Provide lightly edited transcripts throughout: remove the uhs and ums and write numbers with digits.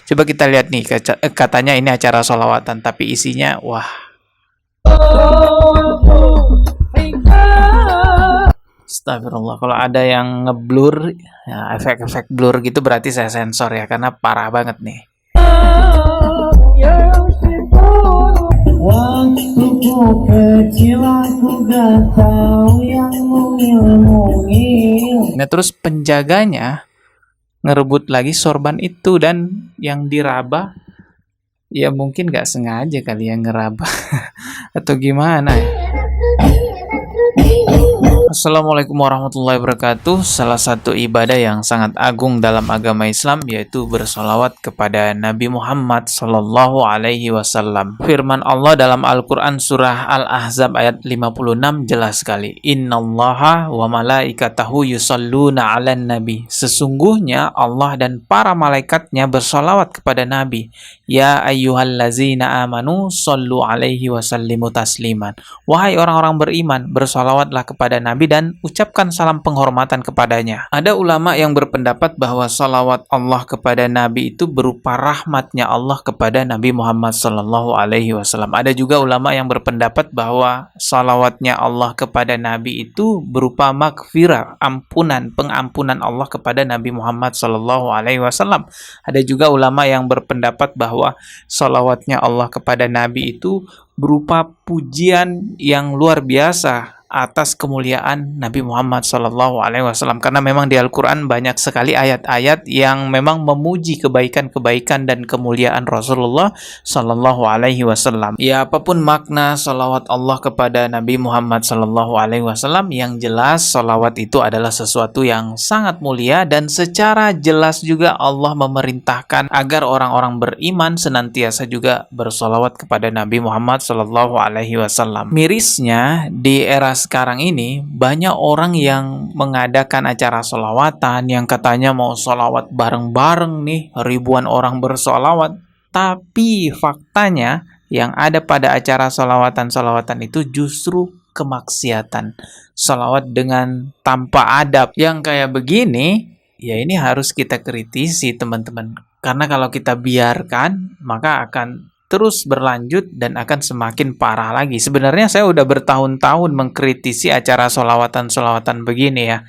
Coba kita lihat nih, katanya ini acara sholawatan, tapi isinya, wah. Astagfirullah, kalau ada yang ngeblur, ya, efek-efek blur gitu berarti saya sensor ya, karena parah banget nih. Waktu ku kecil aku gak tahu yang mungil-mungil. Nah terus penjaganya ngerebut lagi sorban itu, dan yang diraba ya mungkin gak sengaja kali yang ngeraba atau gimana ya. Assalamualaikum warahmatullahi wabarakatuh. Salah satu ibadah yang sangat agung dalam agama Islam yaitu bersolawat kepada Nabi Muhammad Sallallahu Alaihi Wasallam. Firman Allah dalam Al-Quran surah Al-Ahzab ayat 56 jelas sekali. Innallaha wa malaikatahu yusalluna 'alan nabi. Sesungguhnya Allah dan para malaikatnya bersolawat kepada Nabi. Ya ayyuhallazina amanu sallu alaihi wasallimu tasliman. Wahai orang-orang beriman, bersolawatlah kepada Nabi dan ucapkan salam penghormatan kepadanya. Ada ulama yang berpendapat bahwa salawat Allah kepada Nabi itu berupa rahmatnya Allah kepada Nabi Muhammad Sallallahu Alaihi Wasallam. Ada juga ulama yang berpendapat bahwa salawatnya Allah kepada Nabi itu berupa maghfirah, pengampunan Allah kepada Nabi Muhammad Sallallahu Alaihi Wasallam. Ada juga ulama yang berpendapat bahwa salawatnya Allah kepada Nabi itu berupa pujian yang luar biasa atas kemuliaan Nabi Muhammad Sallallahu Alaihi Wasallam, karena memang di Al-Quran banyak sekali ayat-ayat yang memang memuji kebaikan-kebaikan dan kemuliaan Rasulullah Sallallahu Alaihi Wasallam. Ya, apapun makna salawat Allah kepada Nabi Muhammad Sallallahu Alaihi Wasallam, yang jelas salawat itu adalah sesuatu yang sangat mulia, dan secara jelas juga Allah memerintahkan agar orang-orang beriman senantiasa juga bersalawat kepada Nabi Muhammad Sallallahu Alaihi Wasallam. Mirisnya di era sekarang ini banyak orang yang mengadakan acara sholawatan yang katanya mau sholawat bareng-bareng nih, ribuan orang bersolawat, tapi faktanya yang ada pada acara sholawatan itu justru kemaksiatan, sholawat dengan tanpa adab. Yang kayak begini ya ini harus kita kritisi teman-teman, karena kalau kita biarkan maka akan terus berlanjut dan akan semakin parah lagi. Sebenarnya saya udah bertahun-tahun mengkritisi acara sholawatan begini ya.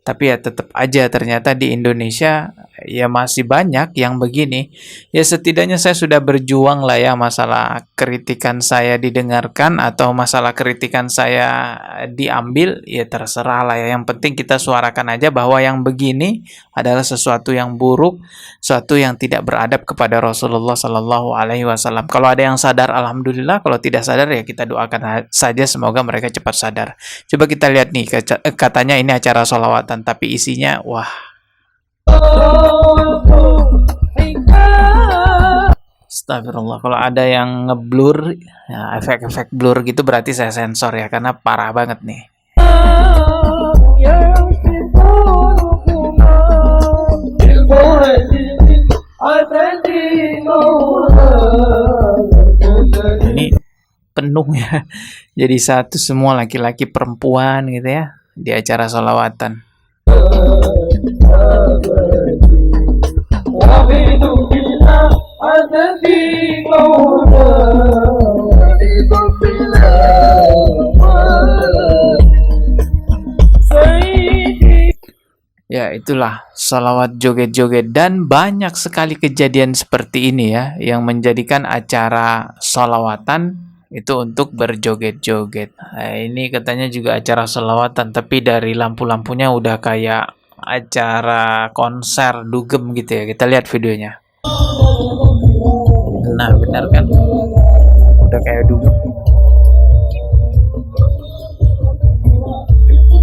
Tapi ya tetap aja ternyata di Indonesia ya masih banyak yang begini. Ya setidaknya saya sudah berjuang lah ya, masalah kritikan saya didengarkan atau masalah kritikan saya diambil, ya terserah lah ya. Yang penting kita suarakan aja bahwa yang begini adalah sesuatu yang buruk, sesuatu yang tidak beradab kepada Rasulullah Sallallahu Alaihi Wasallam. Kalau ada yang sadar, alhamdulillah. Kalau tidak sadar, ya kita doakan saja semoga mereka cepat sadar. Coba kita lihat nih, katanya ini acara sholawatan, tapi isinya, wah. Astagfirullah, kalau ada yang ngeblur, ya, efek-efek blur gitu berarti saya sensor ya, karena parah banget nih. Ini penuh ya, jadi satu semua laki-laki perempuan gitu ya di acara sholawatan. Ya itulah salawat joget-joget, dan banyak sekali kejadian seperti ini ya yang menjadikan acara salawatan itu untuk berjoget-joget. Nah, ini katanya juga acara salawatan, tapi dari lampu-lampunya udah kayak acara konser dugem gitu ya. Kita lihat videonya. Nah benar kan, udah kayak dugem.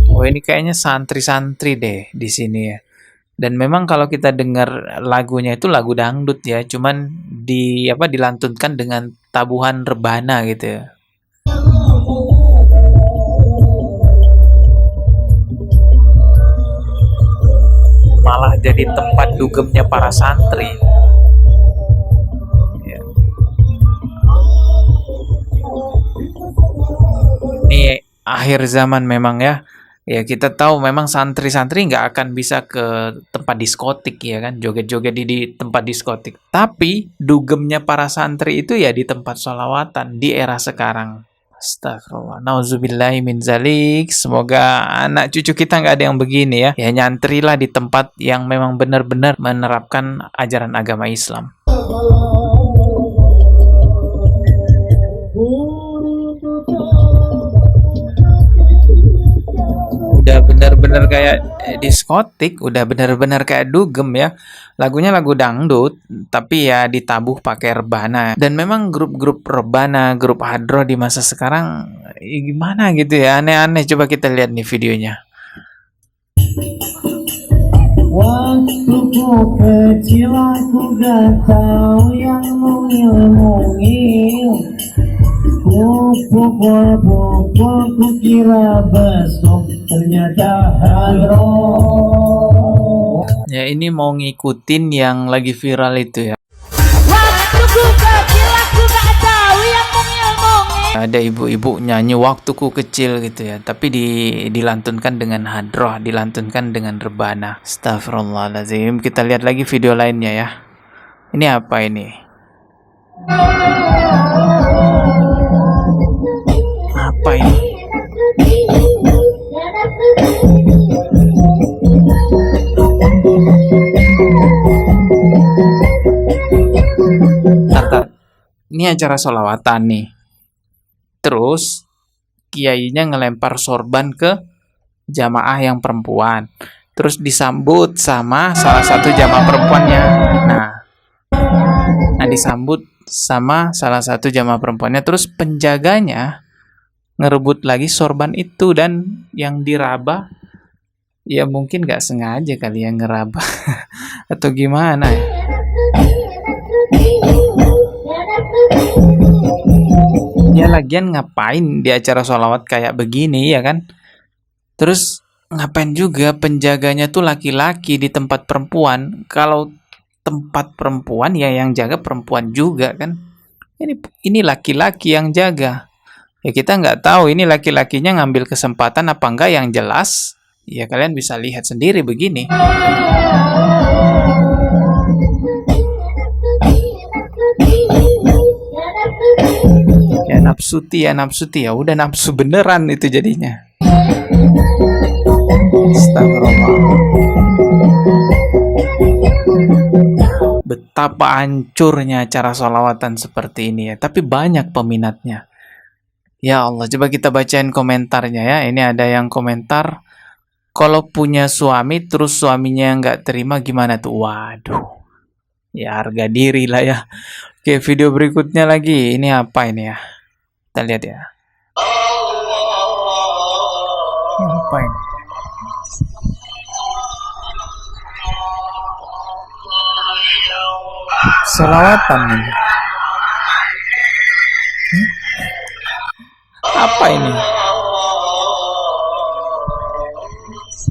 Oh ini kayaknya santri-santri deh di sini ya. Dan memang kalau kita dengar lagunya itu lagu dangdut ya, cuman dilantunkan dengan tabuhan rebana gitu ya. Malah jadi tempat dugemnya para santri. Ya. Ini akhir zaman memang ya. Ya kita tahu memang santri-santri nggak akan bisa ke tempat diskotik ya kan, joget-joget di tempat diskotik. Tapi dugemnya para santri itu ya di tempat sholawatan di era sekarang. Astagfirullah, nauzubillahi min zalik. Semoga anak cucu kita nggak ada yang begini ya. Ya nyantrilah di tempat yang memang benar-benar menerapkan ajaran agama Islam. Udah bener-bener kayak diskotik, udah bener-bener kayak dugem ya. Lagunya lagu dangdut, tapi ya ditabuh pakai rebana. Dan memang grup-grup rebana, grup hadroh di masa sekarang gimana gitu ya, aneh-aneh. Coba kita lihat nih videonya. Waktu ku kecil aku gak tahu yang mungil-mungil. Pukul-pukul ku kira besok, ternyata hadroh. Ya ini mau ngikutin yang lagi viral itu ya. Waktu ku kecil aku gak tahu yang mungil-mungil. Ada ibu-ibu nyanyi waktuku kecil gitu ya, tapi dilantunkan dengan hadroh, dilantunkan dengan rebana. Astagfirullahaladzim. Kita lihat lagi video lainnya ya. Ini apa ini? Apa ini? Tata, ini acara sholawatan nih. Terus kiainya ngelempar sorban ke jamaah yang perempuan. Terus disambut sama salah satu jamaah perempuannya. Nah disambut sama salah satu jamaah perempuannya. Terus penjaganya ngerebut lagi sorban itu, dan yang diraba ya mungkin nggak sengaja kali ya ngeraba atau gimana ya. Ya lagian ngapain di acara sholawat kayak begini ya kan? Terus ngapain juga penjaganya tuh laki-laki di tempat perempuan? Kalau tempat perempuan ya yang jaga perempuan juga kan? Ini laki-laki yang jaga. Ya kita nggak tahu ini laki-lakinya ngambil kesempatan apa enggak, yang jelas. Ya kalian bisa lihat sendiri begini. Ya nafsuti ya udah nafsu beneran itu jadinya. Astagfirullah. Betapa hancurnya cara sholawatan seperti ini ya, tapi banyak peminatnya. Ya Allah, coba kita bacain komentarnya ya. Ini ada yang komentar, kalau punya suami terus suaminya nggak terima gimana tuh? Waduh, ya harga diri lah ya. Oke, video berikutnya lagi. Ini apa ini ya? Kita lihat ya. Ini apa ini? Selawatan ini. Apa ini?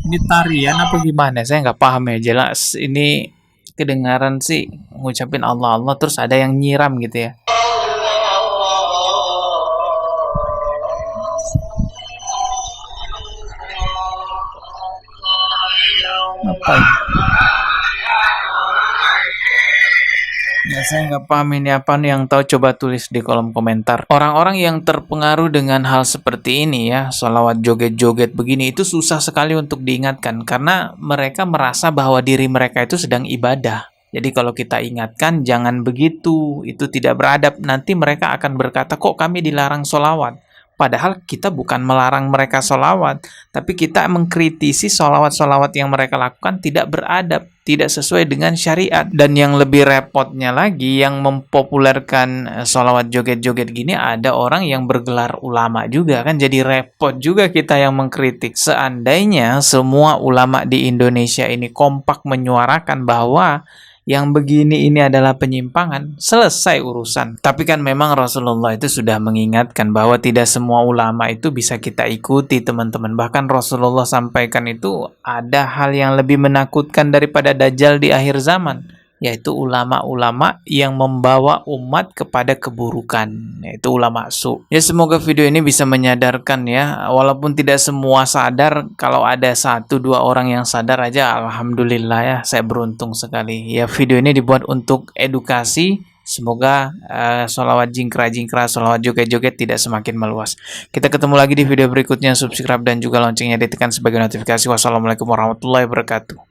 Ini tarian apa gimana? Saya nggak paham ya. Jelas ini kedengaran sih ngucapin Allah Allah, terus ada yang nyiram gitu ya. Apa ini? Ya, saya nggak paham ini apa nih, yang tahu coba tulis di kolom komentar. Orang-orang yang terpengaruh dengan hal seperti ini ya, sholawat joget-joget begini, itu susah sekali untuk diingatkan karena mereka merasa bahwa diri mereka itu sedang ibadah. Jadi kalau kita ingatkan jangan begitu, itu tidak beradab, nanti mereka akan berkata kok kami dilarang sholawat. Padahal kita bukan melarang mereka sholawat, tapi kita mengkritisi sholawat-sholawat yang mereka lakukan tidak beradab, tidak sesuai dengan syariat. Dan yang lebih repotnya lagi, yang mempopulerkan sholawat joget-joget gini ada orang yang bergelar ulama juga kan, jadi repot juga kita yang mengkritik. Seandainya semua ulama di Indonesia ini kompak menyuarakan bahwa yang begini ini adalah penyimpangan, selesai urusan. Tapi kan memang Rasulullah itu sudah mengingatkan bahwa tidak semua ulama itu bisa kita ikuti, teman-teman. Bahkan Rasulullah sampaikan itu ada hal yang lebih menakutkan daripada Dajjal di akhir zaman. yaitu ulama-ulama yang membawa umat kepada keburukan, yaitu ulama su. Ya, semoga video ini bisa menyadarkan ya, walaupun tidak semua sadar. Kalau ada 1-2 orang yang sadar aja, alhamdulillah ya, saya beruntung sekali. Ya, video ini dibuat untuk edukasi. Semoga sholawat jingkra-jingkra, sholawat joget-joget tidak semakin meluas. Kita ketemu lagi di video berikutnya. Subscribe dan juga loncengnya ditekan sebagai notifikasi. Wassalamualaikum warahmatullahi wabarakatuh.